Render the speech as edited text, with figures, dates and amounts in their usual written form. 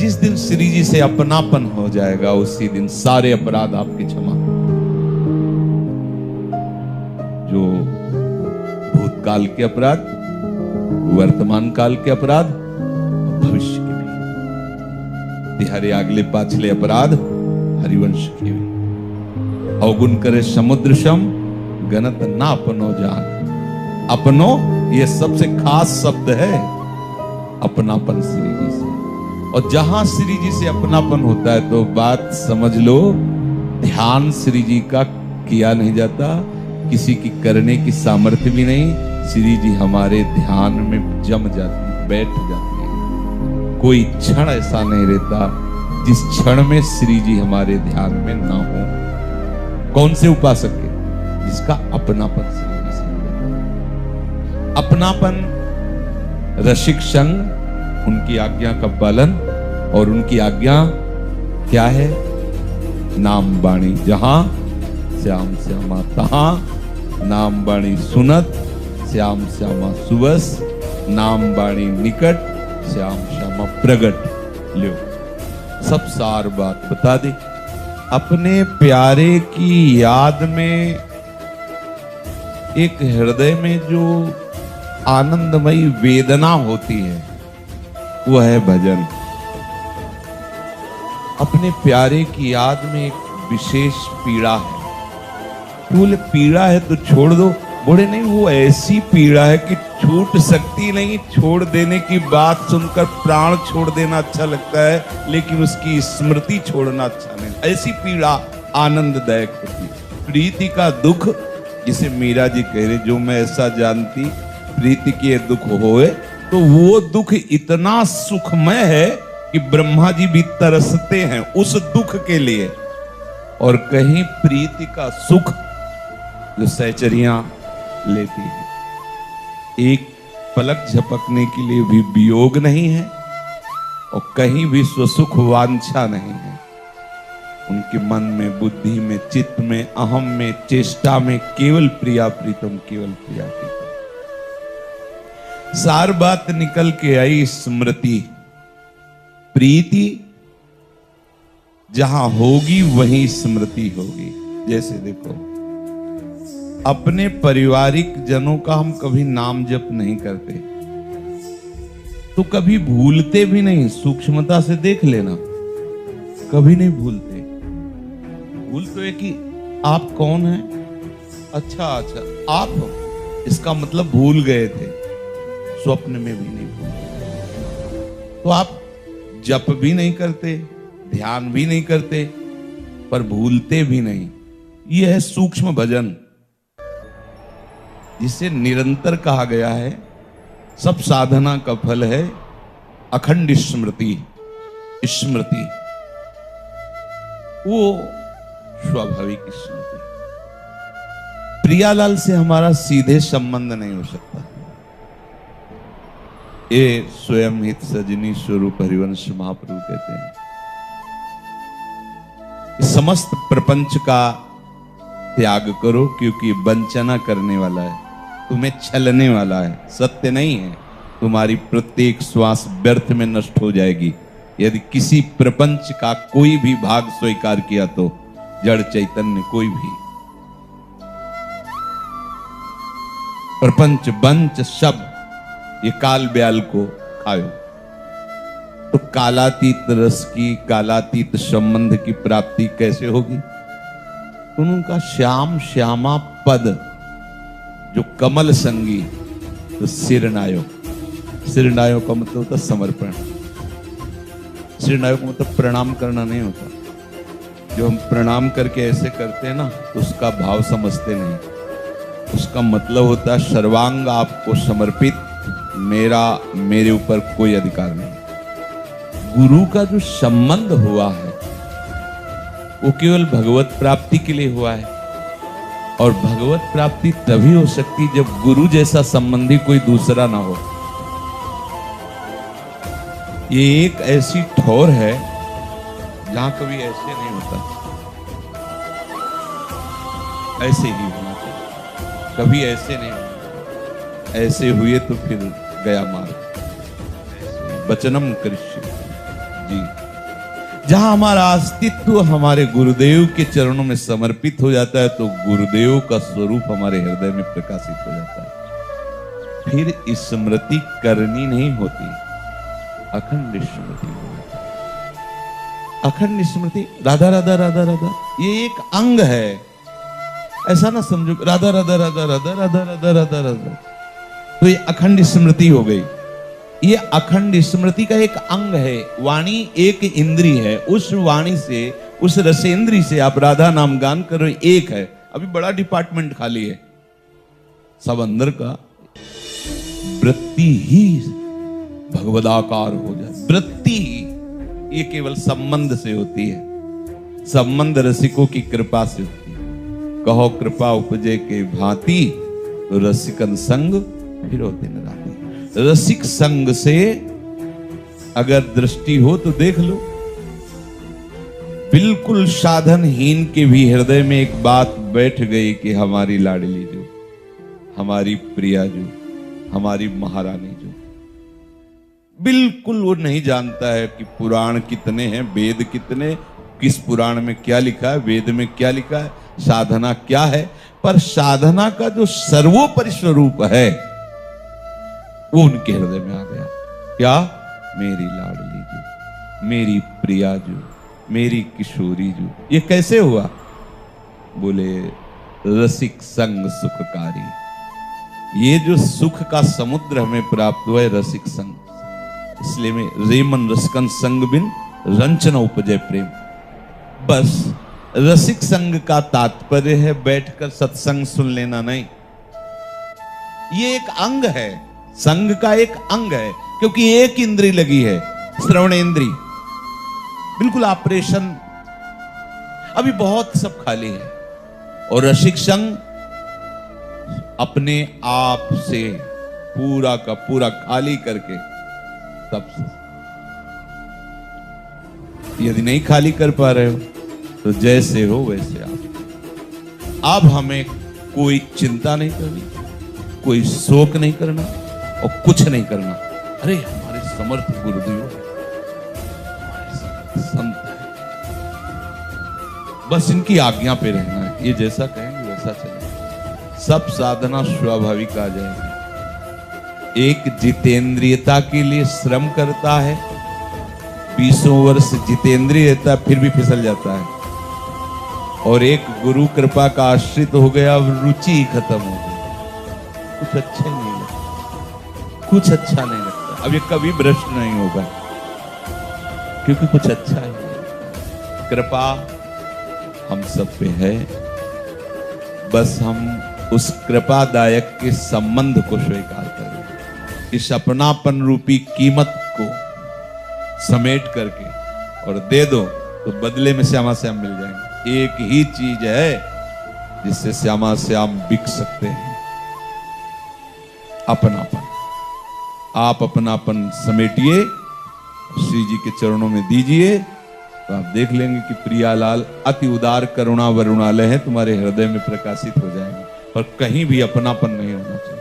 जिस दिन श्री जी से अपनापन हो जाएगा उसी दिन सारे अपराध आपके क्षमा। जो भूतकाल के अपराध, वर्तमान काल के अपराध, भविष्य के भी, तिहारे आगले पाछले अपराध हरिवंश के भी। अवगुण करे समुद्र सम, गणत ना अपनो जान। अपनो ये सबसे खास शब्द है, अपनापन श्री जी से। और जहां श्री जी से अपनापन होता है तो बात समझ लो, ध्यान श्री जी का किया नहीं जाता, किसी की करने की सामर्थ्य भी नहीं, श्री जी हमारे ध्यान में जम जाती, बैठ जाती है। कोई क्षण ऐसा नहीं रहता जिस क्षण में श्री जी हमारे ध्यान में ना हो। कौन से उपासक के? जिसका अपनापन श्री जी से हो। अपनापन, रसिक संग, उनकी आज्ञा का पालन, और उनकी आज्ञा क्या है? नाम बाणी जहां श्याम श्यामा तहां, नाम बाणी सुनत श्याम श्यामा सुवस, नाम बाणी निकट श्याम श्यामा प्रगट। लो सब सार बात बता दी। अपने प्यारे की याद में एक हृदय में जो आनंदमयी वेदना होती है वो है भजन। अपने प्यारे की याद में एक विशेष पीड़ा है। बोले पीड़ा है तो छोड़ दो, बोले नहीं, वो ऐसी पीड़ा है कि छूट सकती नहीं। छोड़ देने की बात सुनकर प्राण छोड़ देना अच्छा लगता है, लेकिन उसकी स्मृति छोड़ना अच्छा नहीं। ऐसी पीड़ा आनंददायक होती है। प्रीति का दुख, जिसे मीरा जी कह रहे, जो मैं ऐसा जानती प्रीति के दुख होए, तो वो दुख इतना सुखमय है कि ब्रह्मा जी भी तरसते हैं उस दुख के लिए। और कहीं प्रीति का सुख जो सहचरियां लेती है, एक पलक झपकने के लिए भी वियोग नहीं है, और कहीं भी स्वसुख वांछा नहीं है। उनके मन में, बुद्धि में, चित्त में, अहम में, चेष्टा में केवल प्रिया प्रीतम, केवल प्रिया प्रीतम। सार बात निकल के आई स्मृति। प्रीति जहां होगी वहीं स्मृति होगी। जैसे देखो, अपने पारिवारिक जनों का हम कभी नाम जप नहीं करते तो कभी भूलते भी नहीं। सूक्ष्मता से देख लेना, कभी नहीं भूलते। भूल तो है कि आप कौन हैं? अच्छा आप हो, इसका मतलब भूल गए थे। स्वप्न में भी नहीं भूलते। तो आप जप भी नहीं करते, ध्यान भी नहीं करते, पर भूलते भी नहीं। यह है सूक्ष्म भजन, जिसे निरंतर कहा गया है। सब साधना का फल है अखंड स्मृति। स्मृति वो स्वाभाविक स्मृति। प्रियालाल से हमारा सीधे संबंध नहीं हो सकता। ये स्वयं हित सजनी स्वरूप हरिवंश महाप्रभु कहते हैं। समस्त प्रपंच का त्याग करो, क्योंकि वंचना करने वाला है, तुम्हें छलने वाला है, सत्य नहीं है। तुम्हारी प्रत्येक श्वास व्यर्थ में नष्ट हो जाएगी यदि किसी प्रपंच का कोई भी भाग स्वीकार किया तो। जड़ चैतन्य कोई भी प्रपंच, बंच, शब्द, ये काल ब्याल को खायो तो कालातीत रस की, कालातीत संबंध की प्राप्ति कैसे होगी? उनका श्याम श्यामा पद जो कमल संगी, तो सिरनायो, सिरनायो का मतलब होता समर्पण। सिरनायो का मतलब प्रणाम करना नहीं होता। जो हम प्रणाम करके ऐसे करते हैं ना, तो उसका भाव समझते नहीं। उसका मतलब होता है सर्वांग आपको समर्पित, मेरे ऊपर कोई अधिकार नहीं। गुरु का जो संबंध हुआ है वो केवल भगवत प्राप्ति के लिए हुआ है, और भगवत प्राप्ति तभी हो सकती जब गुरु जैसा संबंधी कोई दूसरा ना हो। ये एक ऐसी ठोर है जहां कभी ऐसे नहीं होता, ऐसे ही होना चाहिए, कभी ऐसे नहीं होता। ऐसे हुए तो फिर गया मार्ग। वचनम करिष्ये, जी, जहां हमारा अस्तित्व हमारे गुरुदेव के चरणों में समर्पित हो जाता है तो गुरुदेव का स्वरूप हमारे हृदय में प्रकाशित हो जाता है। फिर स्मृति करनी नहीं होती, अखंड स्मृति हो जाती है। अखंड स्मृति, राधा राधा राधा राधा, ये एक अंग है, ऐसा ना समझो राधा राधा राधा राधा राधा राधा राधा राधा, तो ये अखंड स्मृति हो गई। ये अखंड स्मृति का एक अंग है। वाणी एक इंद्री है, उस वाणी से, उस रसेंद्री से आप राधा नाम गान करो, एक है। अभी बड़ा डिपार्टमेंट खाली है, सब अंदर का वृत्ति ही भगवदाकार हो जाए। वृत्ति ये केवल संबंध से होती है, संबंध रसिकों की कृपा से होती है। कहो कृपा उपजे के भांति, तो रसिकन संग फिरो दिन राति। रसिक संग से अगर दृष्टि हो तो देख लो, बिल्कुल साधनहीन के भी हृदय में एक बात बैठ गई कि हमारी लाडली जो, हमारी प्रिया जो, हमारी महारानी जो, बिल्कुल वो नहीं जानता है कि पुराण कितने हैं, वेद कितने, किस पुराण में क्या लिखा है, वेद में क्या लिखा है, साधना क्या है, पर साधना का जो सर्वोपरि स्वरूप है वो उनके हृदय में आ गया। क्या? मेरी लाडली जो, मेरी प्रिया जो, मेरी किशोरी जो। ये कैसे हुआ? बोले रसिक संग सुखकारी। ये जो सुख का समुद्र हमें प्राप्त हुआ है रसिक संग, इसलिए में रेमन रसकन संग बिन रंचन उपजय प्रेम। बस रसिक संग का तात्पर्य है बैठकर सत्संग सुन लेना नहीं, ये एक अंग है, संग का एक अंग है, क्योंकि एक इंद्री लगी है, श्रवण इंद्री, बिल्कुल ऑपरेशन अभी बहुत सब खाली है। और रसिक संग अपने आप से पूरा का पूरा खाली करके तब से, यदि नहीं खाली कर पा रहे हो तो जैसे हो वैसे आप। अब हमें कोई चिंता नहीं करनी, कोई शोक नहीं करना और कुछ नहीं करना। अरे हमारे समर्थ गुरुदेव, हमारे समर्थ संत है, बस इनकी आज्ञा पे रहना है, ये जैसा कहेंगे वैसा चलेगा, सब साधना स्वाभाविक आ जाएगी। एक जितेंद्रियता के लिए श्रम करता है, 20 वर्ष जितेंद्रिय रहता है फिर भी फिसल जाता है, और एक गुरु कृपा का आश्रित हो गया, रुचि ही खत्म हो गई, कुछ अच्छे नहीं लगता, कुछ अच्छा नहीं लगता। अब ये कभी भ्रष्ट नहीं होगा क्योंकि कुछ अच्छा ही नहीं। कृपा हम सब पे है, बस हम उस कृपादायक के संबंध को स्वीकार करें, इस अपनापन रूपी कीमत को समेट करके और दे दो तो बदले में श्यामा श्याम मिल जाएंगे। एक ही चीज है जिससे श्यामा श्याम बिक सकते हैं, अपनापन। आप अपनापन समेटिए, श्री जी के चरणों में दीजिए, तो आप देख लेंगे कि प्रियालाल अति उदार करुणा वरुणालय है, तुम्हारे हृदय में प्रकाशित हो जाएंगे। पर कहीं भी अपनापन नहीं होना चाहिए।